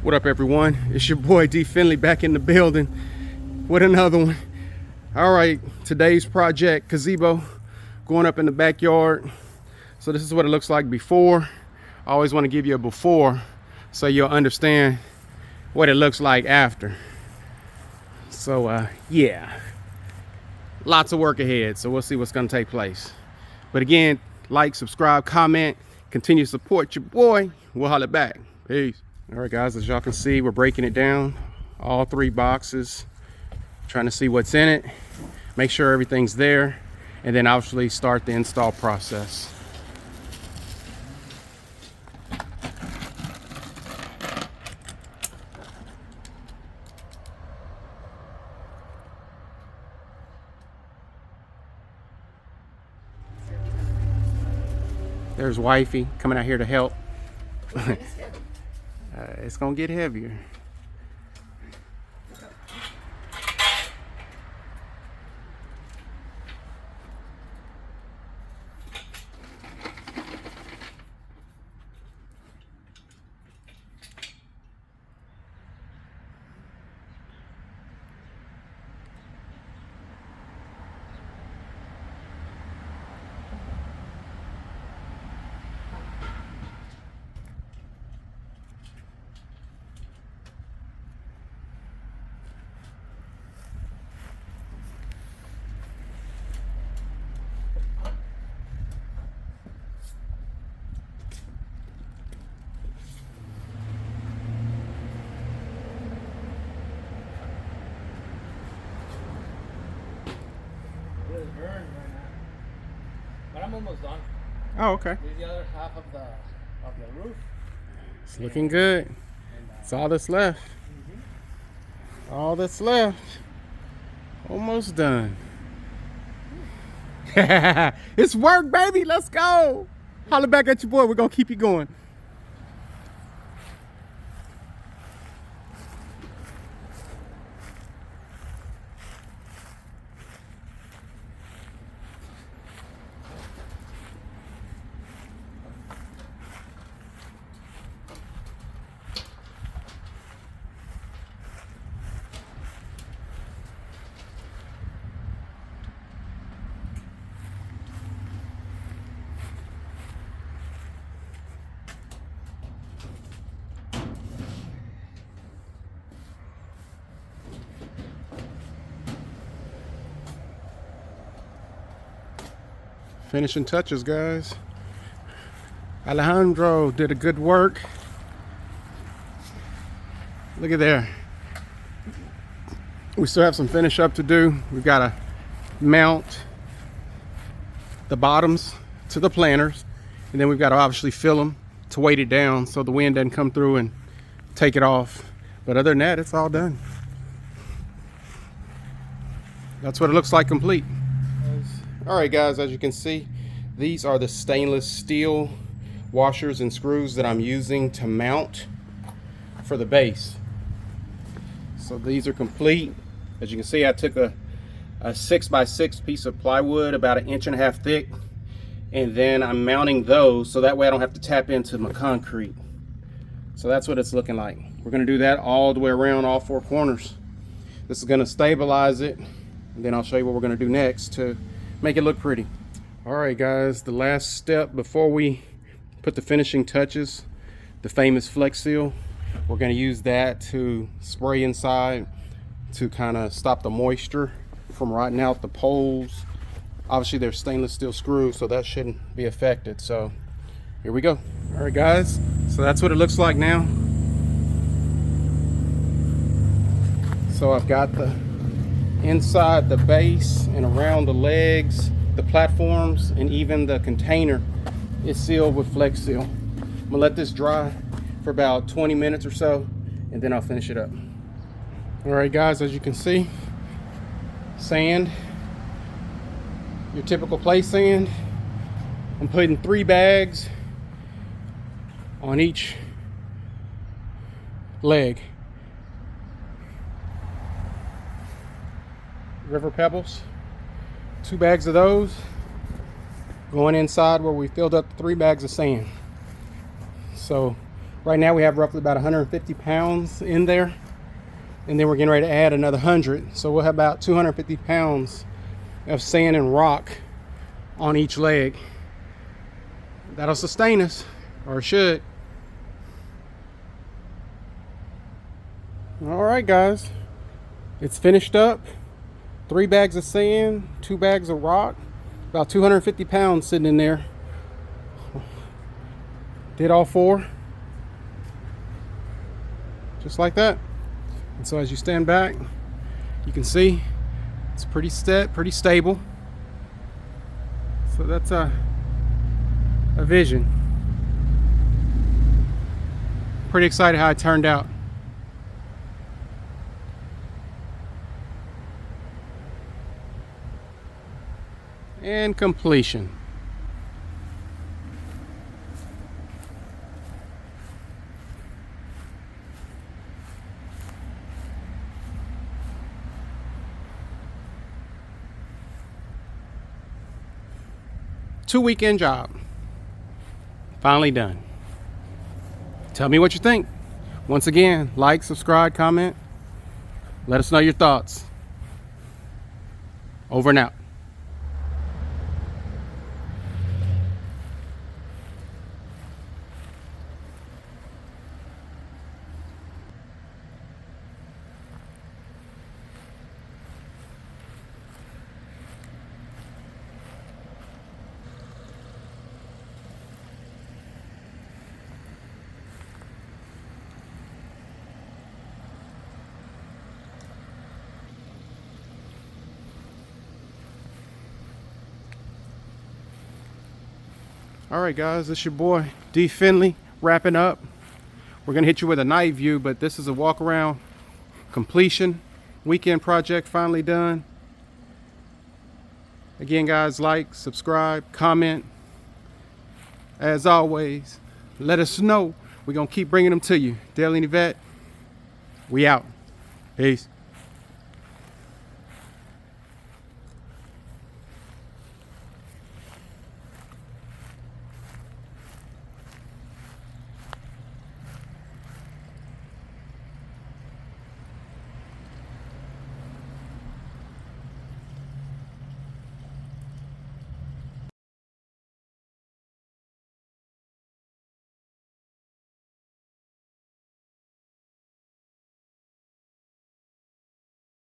What up, everyone? It's your boy D Finley back in the building with another one. All right, today's project, gazebo, going up in the backyard. So this is what it looks like before. I always want to give you a before so you'll understand what it looks like after. So yeah, lots of work ahead. So we'll see what's going to take place. But again, like, subscribe, comment, continue to support your boy. We'll holler back. Peace. All right, guys, as y'all can see, we're breaking it down, all 3 boxes, trying to see what's in it, make sure everything's there, and then obviously start the install process. There's wifey coming out here to help. It's gonna get heavier. But I'm almost done. Oh, okay. Here's the other half of the roof. It's looking good. It's all that's left. All that's left. Almost done. It's work, baby. Let's go. Holler back at your boy. We're gonna keep you going. Finishing touches, guys. Alejandro did a good work. Look at there. We still have some finish up to do. We've got to mount the bottoms to the planters, and then we've got to obviously fill them to weight it down so the wind doesn't come through and take it off. But other than that, it's all done. That's what it looks like complete. All right, guys, as you can see, these are the stainless steel washers and screws that I'm using to mount for the base. So these are complete. As you can see, I took a 6x6 piece of plywood about 1.5 inches thick, and then I'm mounting those so that way I don't have to tap into my concrete. So that's what it's looking like. We're going to do that all the way around all 4 corners. This is going to stabilize it, and then I'll show you what we're going to do next to make it look pretty. All right, guys, the last step before we put the finishing touches, the famous Flex Seal. We're going to use that to spray inside to kind of stop the moisture from rotting out the poles. Obviously they're stainless steel screws, so that shouldn't be affected. So here we go. All right, guys, so that's what it looks like now. So I've got the inside the base and around the legs, the platforms, and even the container is sealed with Flex Seal. I'm gonna let this dry for about 20 minutes or so, and then I'll finish it up. All right, guys, as you can see, sand, your typical play sand. I'm putting 3 bags on each leg. River pebbles, 2 bags of those going inside where we filled up 3 bags of sand. So Right now we have roughly about 150 pounds in there, and then we're getting ready to add another 100. So we'll have about 250 pounds of sand and rock on each leg. That'll sustain us, or it should. All right, guys, it's finished up. 3 bags of sand, 2 bags of rock, about 250 pounds sitting in there. Did all 4, just like that. And so as you stand back, you can see it's pretty stable. So that's a vision. Pretty excited how it turned out. And completion. Two-weekend job. Finally done. Tell me what you think. Once again, like, subscribe, comment. Let us know your thoughts. Over and out. All right, guys, it's your boy D Finley wrapping up. We're gonna hit you with a night view, but this is a walk around completion. Weekend project finally done. Again, guys, like, subscribe, comment. As always, let us know. We're gonna keep bringing them to you. Daily Yvette, we out. Peace.